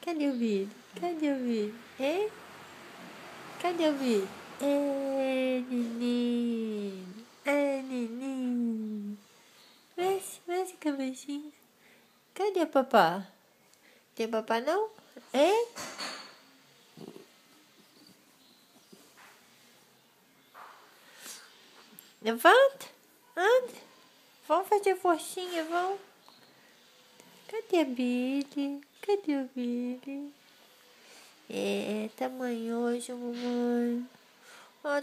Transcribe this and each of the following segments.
Cadê o vídeo? Cadê o vídeo? Hein? Cadê o vídeo? Neném. Neném. Mexe a cabecinha. Cadê o papá? Tem papá não? Hein? Levanta. Anda. Vamos fazer forcinha, vamos. Cadê a Billy? Cadê o Billy? Tá manhoso, mamãe.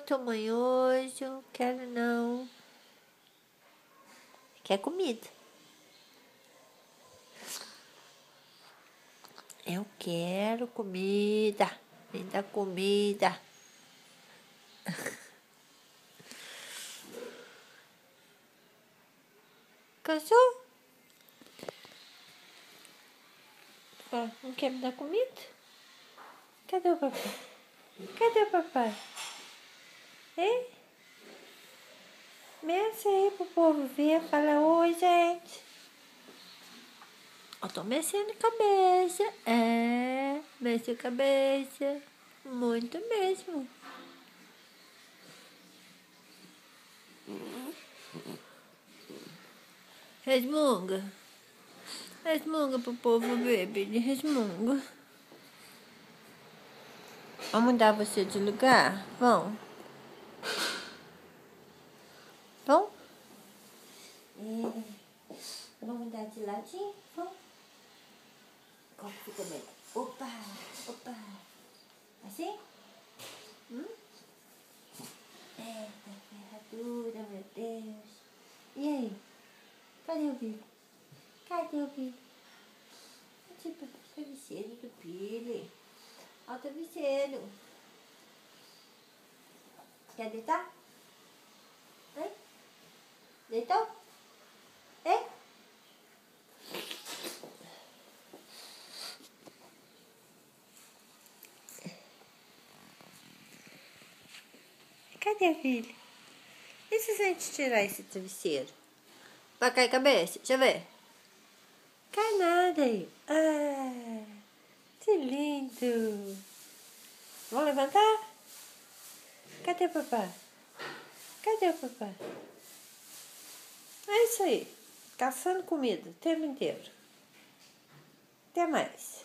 Tô manhoso. Quero não. Quer comida? Eu quero comida. Me dá comida. Cansou? Não quer me dar comida? Cadê o papai? Cadê o papai? Hein? Mexe aí pro povo ver. Fala, oi, gente. Eu tô mexendo a cabeça. Mexe a cabeça. Muito mesmo. Resmunga. Resmunga pro povo ver, Billy. Resmunga. Vamos mudar você de lugar? Vamos. Vamos? Vamos mudar de ladinho? Vamos. Como fica bem? Opa, opa. Assim? Eita, ferradura, meu Deus. E aí? Cadê o Billy? Cadê o Billy? Tipo, travesseiro do Billy. Olha o travesseiro. Quer deitar? Hein? Deitou? Hein? Cadê a Billy? E se a gente tirar esse travesseiro? Vai cair a cabeça? Deixa eu ver. Cai nada aí. Que lindo. Vamos levantar? Cadê o papai? Cadê o papai? É isso aí. Caçando comida o tempo inteiro. Até mais.